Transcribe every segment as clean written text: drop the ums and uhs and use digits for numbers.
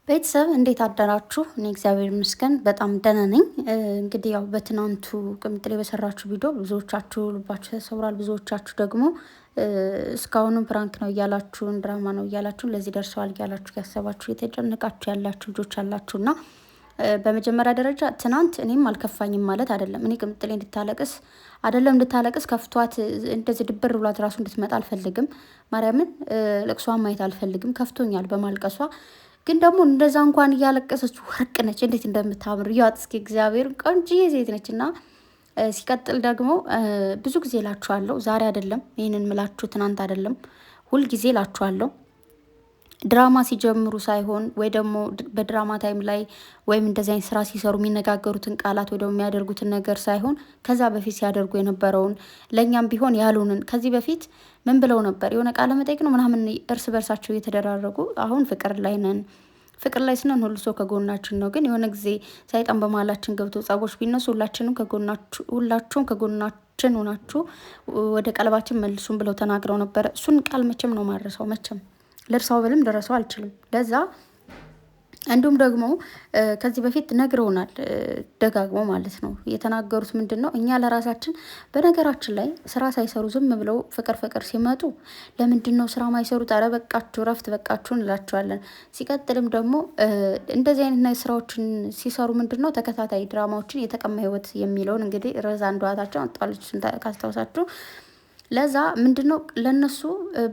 ቤተሰብ እንዴት አደራችሁ? እኔ እግዚአብሔር ይመስገን በጣም ደህና ነኝ። እንግዲህ ያው በትናንቱ ቅምጥሌ በሰራችሁ ቪዲዮ ብዙዎቻችሁ ልባችሁ ተሰብሯል። ብዙዎቻችሁ ደግሞ እስካሁንም ፕራንክ ነው እያላችሁን ድራማ ነው እያላችሁን ለዚህ ደርሰዋል እያላችሁ ያሰባችሁ የተጨነቃችሁ ያላችሁ ልጆች አላችሁና በመጀመሪያ ደረጃ ትናንት እኔም አልከፋኝም ማለት አይደለም። እኔ ቅምጥሌ እንድታለቅስ አይደለም እንድታለቅስ ከፍቷት እንደዚህ ድብር ብሏት ራሱ እንድትመጣ አልፈልግም። ማርያምን ለቅሷን ማየት አልፈልግም። ከፍቶኛል በማልቀሷ ግን ደግሞ እንደዛ እንኳን እያለቀሰች ወርቅ ነች። እንዴት እንደምታምር እያት እስኪ እግዚአብሔር ቆንጆዬ ሴት ነች። እና ሲቀጥል ደግሞ ብዙ ጊዜ እላችኋለሁ፣ ዛሬ አይደለም ይህንን ምላችሁ ትናንት አይደለም፣ ሁልጊዜ እላችኋለሁ ድራማ ሲጀምሩ ሳይሆን ወይ ደግሞ በድራማ ታይም ላይ ወይም እንደዚህ አይነት ስራ ሲሰሩ የሚነጋገሩትን ቃላት ወይ ደግሞ የሚያደርጉትን ነገር ሳይሆን ከዛ በፊት ሲያደርጉ የነበረውን ለእኛም ቢሆን ያሉንን ከዚህ በፊት ምን ብለው ነበር? የሆነ ቃለ መጠይቅ ነው ምናምን እርስ በርሳቸው እየተደራረጉ አሁን ፍቅር ላይ ነን፣ ፍቅር ላይ ስነን ሁሉ ሰው ከጎናችን ነው። ግን የሆነ ጊዜ ሰይጣን በመሀላችን ገብቶ ጸቦች ቢነሱ ሁላችሁም ከጎናችን ሆናችሁ ወደ ቀለባችን መልሱን ብለው ተናግረው ነበረ። እሱን ቃል መቼም ነው ማረሰው፣ መቼም ልርሳው ብልም ደረሰው አልችልም። ለዛ እንዲሁም ደግሞ ከዚህ በፊት ነግረውናል ደጋግሞ ማለት ነው። የተናገሩት ምንድን ነው? እኛ ለራሳችን በነገራችን ላይ ስራ ሳይሰሩ ዝም ብለው ፍቅር ሲመጡ ለምንድን ነው ስራ ማይሰሩት? ኧረ በቃችሁ፣ ረፍት በቃችሁ እንላቸዋለን። ሲቀጥልም ደግሞ እንደዚህ አይነት ስራዎችን ሲሰሩ ምንድን ነው ተከታታይ ድራማዎችን የተቀማ ህይወት የሚለውን እንግዲህ ረዛ እንደዋታቸው አጣለች ካስታውሳችሁ ለዛ ምንድነው ለነሱ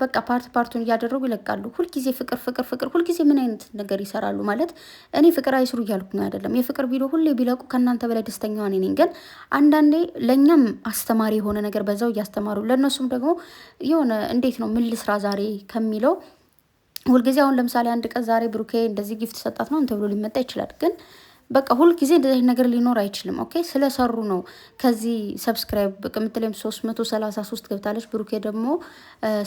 በቃ ፓርቱን እያደረጉ ይለቃሉ። ሁልጊዜ ፍቅር ሁልጊዜ ምን አይነት ነገር ይሰራሉ ማለት እኔ ፍቅር አይስሩ እያልኩ ነው አይደለም። የፍቅር ቪዲዮ ሁሌ ቢለቁ ከእናንተ በላይ ደስተኛ ነኝ። ግን አንዳንዴ ለእኛም አስተማሪ የሆነ ነገር በዛው እያስተማሩ ለእነሱም ደግሞ የሆነ እንዴት ነው ምን ልስራ ዛሬ ከሚለው ሁልጊዜ አሁን ለምሳሌ አንድ ቀን ዛሬ ብሩኬ እንደዚህ ጊፍት ሰጣት ነው ተብሎ ሊመጣ ይችላል። ግን በቃ ሁል ጊዜ እንደዚህ ነገር ሊኖር አይችልም። ኦኬ ስለሰሩ ነው። ከዚህ ሰብስክራይብ ቅምጥሌም 333 ገብታለች። ብሩኬ ደግሞ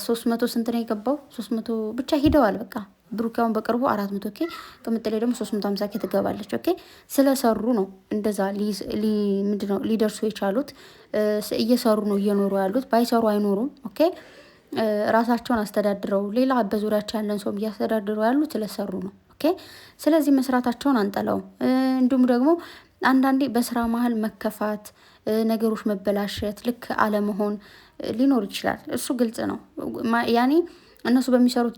300 ስንት ነው የገባው? 300 ብቻ ሂደዋል። በቃ ብሩኬውን በቅርቡ 400 ኦኬ፣ ቅምጥሌ ደግሞ 350 ኬ ትገባለች። ኦኬ ስለሰሩ ነው እንደዛ ምንድነው ሊደርሱ የቻሉት። እየሰሩ ነው እየኖሩ ያሉት። ባይሰሩ አይኖሩም። ኦኬ ራሳቸውን አስተዳድረው ሌላ በዙሪያቸው ያለን ሰው እያስተዳድሩ ያሉት ስለሰሩ ነው። ኦኬ ስለዚህ መስራታቸውን አንጠላውም። እንዲሁም ደግሞ አንዳንዴ በስራ መሀል መከፋት፣ ነገሮች መበላሸት፣ ልክ አለመሆን ሊኖር ይችላል። እሱ ግልጽ ነው። ያኔ እነሱ በሚሰሩት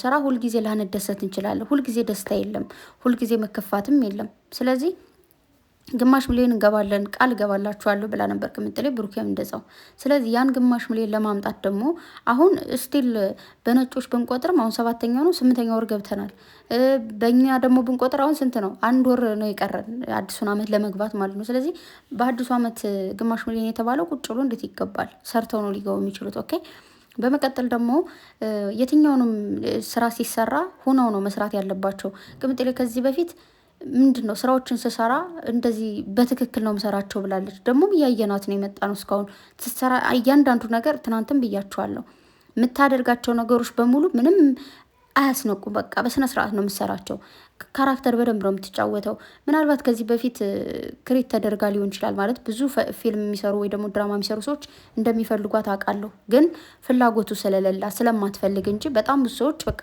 ስራ ሁልጊዜ ላንደሰት እንችላለን። ሁልጊዜ ደስታ የለም፣ ሁልጊዜ መከፋትም የለም። ስለዚህ ግማሽ ሚሊዮን እንገባለን ቃል እገባላችኋለሁ ብላ ነበር ቅምጥሌ፣ ብሩኬም እንደዛው። ስለዚህ ያን ግማሽ ሚሊዮን ለማምጣት ደግሞ አሁን ስቲል በነጮች ብንቆጥርም አሁን 7ኛው ነው 8ኛው ወር ገብተናል። በእኛ ደግሞ ብንቆጥር አሁን ስንት ነው? 1 ወር ነው የቀረን አዲሱን አመት ለመግባት ማለት ነው። ስለዚህ በአዲሱ አመት ግማሽ ሚሊዮን የተባለው ቁጭ ብሎ እንዴት ይገባል? ሰርተው ነው ሊገቡ የሚችሉት። ኦኬ በመቀጠል ደግሞ የትኛውንም ስራ ሲሰራ ሆነው ነው መስራት ያለባቸው። ቅምጥሌ ከዚህ በፊት ምንድን ነው ስራዎችን ስሰራ እንደዚህ በትክክል ነው ምሰራቸው ብላለች። ደግሞ እያየናት ነው የመጣ ነው እስካሁን ትሰራ እያንዳንዱ ነገር። ትናንትም ብያቸዋለሁ የምታደርጋቸው ነገሮች በሙሉ ምንም አያስነቁም። በቃ በስነ ስርዓት ነው የምሰራቸው። ካራክተር በደንብ ነው የምትጫወተው። ምናልባት ከዚህ በፊት ክሬት ተደርጋ ሊሆን ይችላል ማለት ብዙ ፊልም የሚሰሩ ወይ ደግሞ ድራማ የሚሰሩ ሰዎች እንደሚፈልጓት አውቃለሁ። ግን ፍላጎቱ ስለሌላ ስለማትፈልግ እንጂ በጣም ብዙ ሰዎች በቃ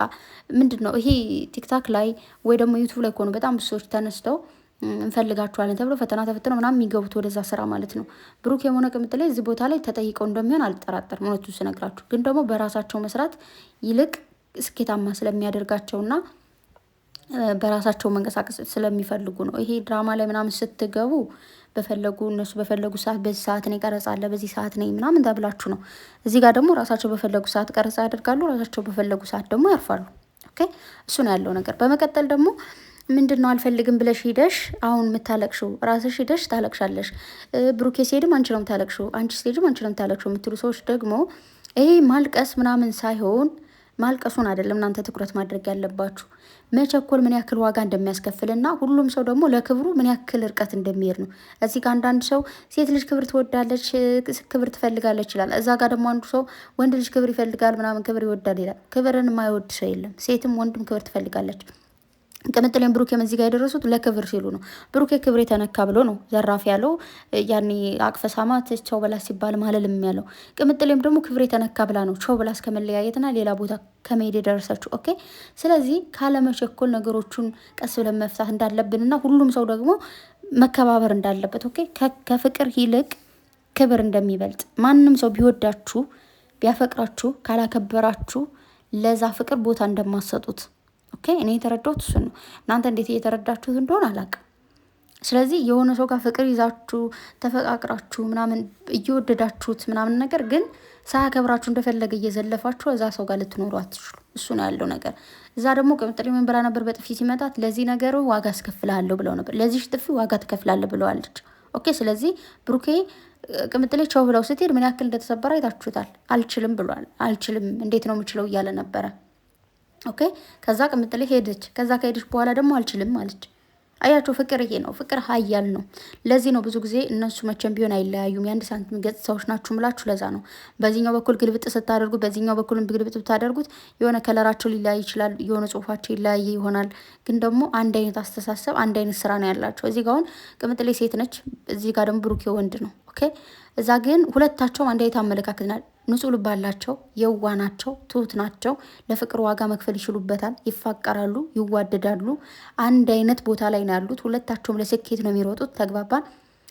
ምንድን ነው ይሄ ቲክታክ ላይ ወይ ደግሞ ዩቱብ ላይ ከሆኑ በጣም ብዙ ሰዎች ተነስተው እንፈልጋቸዋለን ተብሎ ፈተና ተፈትነው ምናምን የሚገቡት ወደዛ ስራ ማለት ነው። ብሩክ የሆነ ቅምጥሌ እዚህ ቦታ ላይ ተጠይቀው እንደሚሆን አልጠራጠርም። እውነቱን ስነግራችሁ ግን ደግሞ በራሳቸው መስራት ይልቅ ስኬታማ ስለሚያደርጋቸውና በራሳቸው መንቀሳቀስ ስለሚፈልጉ ነው። ይሄ ድራማ ላይ ምናምን ስትገቡ እነሱ በፈለጉ ሰዓት በዚህ ሰዓት እኔ ቀረጻ አለ በዚህ ሰዓት ነኝ ምናምን ተብላችሁ ነው። እዚህ ጋር ደግሞ ራሳቸው በፈለጉ ሰዓት ቀረጻ ያደርጋሉ፣ ራሳቸው በፈለጉ ሰዓት ደግሞ ያርፋሉ። ኦኬ እሱ ነው ያለው ነገር። በመቀጠል ደግሞ ምንድን ነው አልፈልግም ብለሽ ሂደሽ አሁን የምታለቅሽው ራስሽ ሂደሽ ታለቅሻለሽ። ብሩኬ ሲሄድም አንቺ ነው የምታለቅሽው፣ አንቺ ስትሄድም አንቺ ነው የምታለቅሽው የምትሉ ሰዎች ደግሞ ይሄ ማልቀስ ምናምን ሳይሆን ማልቀሱን አይደለም እናንተ ትኩረት ማድረግ ያለባችሁ መቸኮል ምን ያክል ዋጋ እንደሚያስከፍልና ሁሉም ሰው ደግሞ ለክብሩ ምን ያክል ርቀት እንደሚሄድ ነው። እዚህ ጋር አንዳንድ ሰው ሴት ልጅ ክብር ትወዳለች፣ ክብር ትፈልጋለች ይላል። እዛ ጋር ደግሞ አንዱ ሰው ወንድ ልጅ ክብር ይፈልጋል ምናምን ክብር ይወዳል ይላል። ክብርን የማይወድ ሰው የለም። ሴትም ወንድም ክብር ትፈልጋለች። ቅምጥሌም ብሩኬም እዚህ ጋር የደረሱት ለክብር ሲሉ ነው። ብሩኬ ክብር የተነካ ብሎ ነው ዘራፍ ያለው። ያኔ አቅፈ ሳማት ቸው በላ ሲባል ማለልም ያለው። ቅምጥሌም ደግሞ ክብር የተነካ ብላ ነው ቸው በላ እስከ መለያየትና ሌላ ቦታ ከመሄድ የደረሰችው። ኦኬ። ስለዚህ ካለመቸኮል ነገሮቹን ቀስ ብለን መፍታት እንዳለብንና ሁሉም ሰው ደግሞ መከባበር እንዳለበት ኦኬ። ከፍቅር ይልቅ ክብር እንደሚበልጥ ማንም ሰው ቢወዳችሁ ቢያፈቅራችሁ ካላከበራችሁ ለዛ ፍቅር ቦታ እንደማሰጡት ኦኬ። እኔ የተረዳሁት እሱን ነው። እናንተ እንዴት እየተረዳችሁት እንደሆነ አላውቅም። ስለዚህ የሆነ ሰው ጋር ፍቅር ይዛችሁ ተፈቃቅራችሁ ምናምን እየወደዳችሁት ምናምን ነገር ግን ሳያከብራችሁ እንደፈለገ እየዘለፋችሁ እዛ ሰው ጋር ልትኖሩ አትችሉ። እሱ ነው ያለው ነገር። እዛ ደግሞ ቅምጥሌ ምን ብላ ነበር? በጥፊ ሲመጣት ለዚህ ነገሩ ዋጋ አስከፍልሃለሁ ብለው ነበር። ለዚህ ጥፊ ዋጋ ትከፍላለህ ብለዋለች። ኦኬ። ስለዚህ ብሩኬ ቅምጥሌ ቸው ብለው ስትሄድ ምን ያክል እንደተሰበረ አይታችሁታል። አልችልም ብሏል። አልችልም እንዴት ነው የምችለው እያለ ነበረ። ኦኬ። ከዛ ቅምጥሌ ሄደች። ከዛ ከሄደች በኋላ ደግሞ አልችልም አለች። አያቸው ፍቅር ይሄ ነው። ፍቅር ሀያል ነው። ለዚህ ነው ብዙ ጊዜ እነሱ መቼም ቢሆን አይለያዩም። የአንድ ሳንቲም ገጽታዎች ናችሁ ምላችሁ። ለዛ ነው በዚህኛው በኩል ግልብጥ ስታደርጉት፣ በዚህኛው በኩል ግልብጥ ብታደርጉት የሆነ ከለራቸው ሊለያይ ይችላል፣ የሆነ ጽሁፋቸው ይለያይ ይሆናል። ግን ደግሞ አንድ አይነት አስተሳሰብ፣ አንድ አይነት ስራ ነው ያላቸው። እዚህ ጋር አሁን ቅምጥሌ ሴት ነች፣ እዚህ ጋር ደግሞ ብሩኬ ወንድ ነው። ኦኬ። እዛ ግን ሁለታቸውም አንድ አይነት አመለካከት ናል። ንጹህ ልብ አላቸው፣ የዋ ናቸው፣ ትሁት ናቸው። ለፍቅር ዋጋ መክፈል ይችሉበታል፣ ይፋቀራሉ፣ ይዋደዳሉ። አንድ አይነት ቦታ ላይ ነው ያሉት። ሁለታቸውም ለስኬት ነው የሚሮጡት። ተግባባን።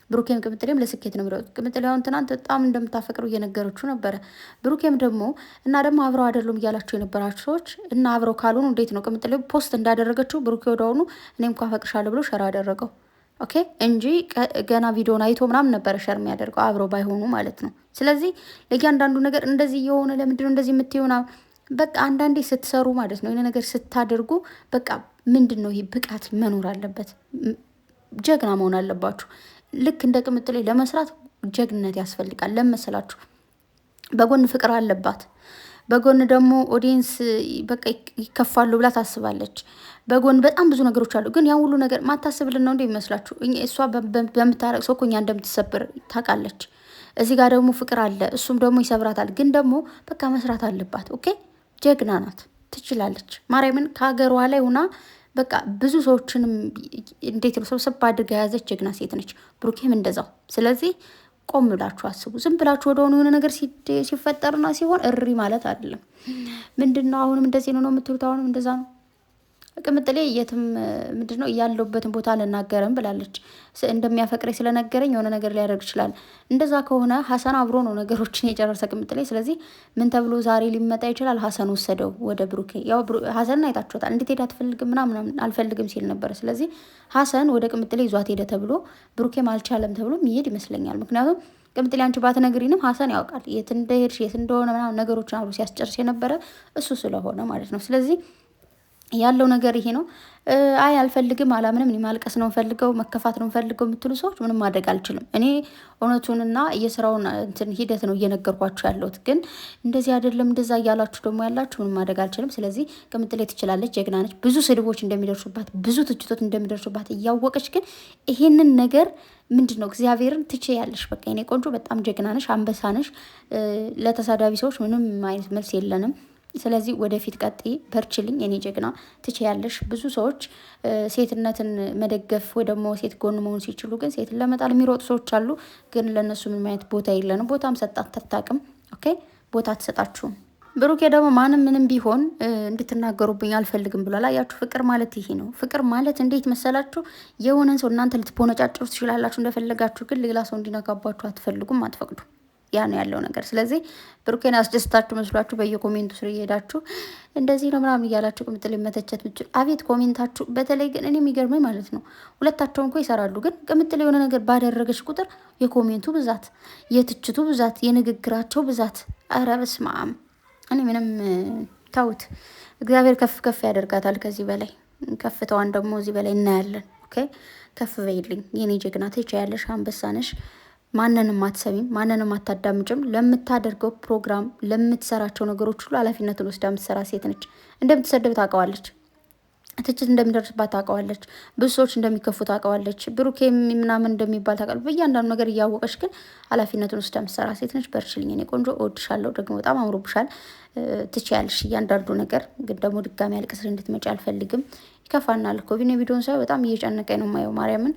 ብሩኬም ቅምጥሌም ለስኬት ነው የሚሮጡት። ቅምጥሌ አሁን ትናንት በጣም እንደምታፈቅረው እየነገረችው ነበረ። ብሩኬም ደግሞ እና ደግሞ አብረው አይደሉም እያላቸው የነበራቸው ሰዎች እና አብረው ካልሆኑ እንዴት ነው? ቅምጥሌ ፖስት እንዳደረገችው ብሩኬ ወደሆኑ እኔም እኮ አፈቅርሻለሁ ብሎ ሸራ አደረገው። ኦኬ እንጂ ገና ቪዲዮን አይቶ ምናምን ነበረ ሸር የሚያደርገው አብረው ባይሆኑ ማለት ነው። ስለዚህ ለእያንዳንዱ ነገር እንደዚህ የሆነ ለምንድነው እንደዚህ የምትሆና? በቃ አንዳንዴ ስትሰሩ ማለት ነው የሆነ ነገር ስታደርጉ በቃ ምንድን ነው ይሄ ብቃት መኖር አለበት። ጀግና መሆን አለባችሁ። ልክ እንደ ቅምጥሌ ለመስራት ጀግንነት ያስፈልጋል። ለመሰላችሁ በጎን ፍቅር አለባት፣ በጎን ደግሞ ኦዲየንስ በቃ ይከፋሉ ብላ ታስባለች። በጎን በጣም ብዙ ነገሮች አሉ። ግን ያን ሁሉ ነገር ማታስብልን ነው እንደ ይመስላችሁ? እሷ በምታረቅ ሰው እኮ እኛ እንደምትሰብር ታውቃለች። እዚህ ጋር ደግሞ ፍቅር አለ፣ እሱም ደግሞ ይሰብራታል። ግን ደግሞ በቃ መስራት አለባት። ኦኬ ጀግና ናት፣ ትችላለች። ማርያምን ከሀገሯ ላይ ሁና በቃ ብዙ ሰዎችንም እንዴት ነው ሰብሰብ አድርጋ የያዘች ጀግና ሴት ነች። ብሩኬም እንደዛው። ስለዚህ ቆም ብላችሁ አስቡ። ዝም ብላችሁ ወደሆነ የሆነ ነገር ሲፈጠርና ሲሆን እሪ ማለት አይደለም። ምንድን ነው አሁንም እንደዚህ ነው የምትሉት? አሁንም እንደዛ ነው። ቅምጥሌ የትም ምንድን ነው ያለሁበትን ቦታ አልናገርም ብላለች። እንደሚያፈቅረኝ ስለነገረኝ የሆነ ነገር ሊያደርግ ይችላል። እንደዛ ከሆነ ሀሰን አብሮ ነው ነገሮችን የጨረሰ ቅምጥሌ። ስለዚህ ምን ተብሎ ዛሬ ሊመጣ ይችላል? ሀሰን ወሰደው ወደ ብሩኬ። ያው ሀሰንን አይታችኋታል። እንድትሄድ አትፈልግም ምናምን አልፈልግም ሲል ነበረ። ስለዚህ ሀሰን ወደ ቅምጥሌ ይዟት ሄደ ተብሎ ብሩኬም አልቻለም ተብሎ የሚሄድ ይመስለኛል። ምክንያቱም ቅምጥሌ አንቺ ባትነግሪንም ሀሰን ያውቃል የት እንደሄድሽ የት እንደሆነ ምናምን ነገሮችን አብሮ ሲያስጨርስ የነበረ እሱ ስለሆነ ማለት ነው። ስለዚህ ያለው ነገር ይሄ ነው። አይ አልፈልግም፣ አላምንም፣ እኔ ማልቀስ ነው ፈልገው መከፋት ነው ፈልገው የምትሉ ሰዎች ምንም ማድረግ አልችልም። እኔ እውነቱንና የስራውን እንትን ሂደት ነው እየነገርኳችሁ ያለሁት። ግን እንደዚህ አይደለም እንደዛ እያላችሁ ደግሞ ያላችሁ ምንም ማድረግ አልችልም። ስለዚህ ቅምጥሌ ትችላለች፣ ጀግና ነች። ብዙ ስድቦች እንደሚደርሱባት፣ ብዙ ትችቶች እንደሚደርሱባት እያወቀች ግን ይሄንን ነገር ምንድን ነው እግዚአብሔርን ትችያለሽ፣ በቃ የኔ ቆንጆ በጣም ጀግና ነሽ፣ አንበሳ ነሽ። ለተሳዳቢ ሰዎች ምንም አይነት መልስ የለንም። ስለዚህ ወደፊት ቀጥይ፣ በርችልኝ የኔ ጀግና፣ ትችያለሽ። ብዙ ሰዎች ሴትነትን መደገፍ ወይ ደግሞ ሴት ጎን መሆን ሲችሉ ግን ሴትን ለመጣል የሚሮጡ ሰዎች አሉ። ግን ለእነሱ ምንም አይነት ቦታ የለንም። ቦታም ሰጣት ተታቅም። ኦኬ ቦታ አትሰጣችሁም። ብሩኬ ደግሞ ማንም ምንም ቢሆን እንድትናገሩብኝ አልፈልግም ብሏል። አያችሁ ፍቅር ማለት ይሄ ነው። ፍቅር ማለት እንዴት መሰላችሁ? የሆነን ሰው እናንተ ልትፖነጫጭሩ ትችላላችሁ እንደፈለጋችሁ፣ ግን ሌላ ሰው እንዲነካባችሁ አትፈልጉም፣ አትፈቅዱ። ያ ነው ያለው ነገር። ስለዚህ ብሩኬን አስደስታችሁ መስሏችሁ በየኮሜንቱ ስር እየሄዳችሁ እንደዚህ ነው ምናምን እያላችሁ ቅምጥሌ መተቸት ምችል። አቤት ኮሜንታችሁ። በተለይ ግን እኔ የሚገርመኝ ማለት ነው ሁለታቸውን እኮ ይሰራሉ፣ ግን ቅምጥሌ የሆነ ነገር ባደረገች ቁጥር የኮሜንቱ ብዛት፣ የትችቱ ብዛት፣ የንግግራቸው ብዛት፣ ኧረ በስመ አብ። እኔ ምንም ተውት። እግዚአብሔር ከፍ ከፍ ያደርጋታል ከዚህ በላይ ከፍታዋን ደግሞ እዚህ በላይ እናያለን። ኦኬ ከፍ በይልኝ የኔ ጀግና፣ ትችያለሽ፣ አንበሳ ነሽ። ማንንም አትሰሚም፣ ማንንም አታዳምጭም። ለምታደርገው ፕሮግራም፣ ለምትሰራቸው ነገሮች ሁሉ ኃላፊነትን ወስዳ የምትሰራ ሴት ነች። እንደምትሰደብ ታውቀዋለች፣ ትችት እንደሚደርስባት ታውቀዋለች፣ ብዙ ሰዎች እንደሚከፉ ታውቀዋለች፣ ብሩኬ ምናምን እንደሚባል ታውቃለች። በእያንዳንዱ ነገር እያወቀች ግን ኃላፊነትን ወስዳ የምትሰራ ሴት ነች። በርችልኝ የኔ ቆንጆ፣ እወድሻለሁ። ደግሞ በጣም አምሮብሻል፣ ትችያለሽ እያንዳንዱ ነገር። ግን ደግሞ ድጋሚ አልቅስሽ እንድትመጪ አልፈልግም። ይከፋናል እኮ ቪዲዮን ሳይ በጣም እየጨነቀኝ ነው የማየው ማርያምን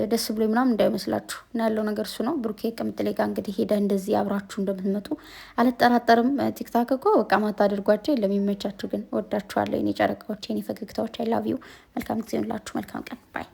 ደስ ብሎ ምናምን እንዳይመስላችሁ እና ያለው ነገር እሱ ነው። ብሩኬ ቅምጥሌ ጋር እንግዲህ ሄደ እንደዚህ አብራችሁ እንደምትመጡ አልጠራጠርም። ቲክታክ እኮ በቃ ማታደርጓቸው ለሚመቻችሁ ግን ወዳችኋለሁ። የኔ ጨረቃዎች፣ የኔ ፈገግታዎች፣ አይ ላቭ ዩ። መልካም ጊዜ ሁላችሁ፣ መልካም ቀን ባይ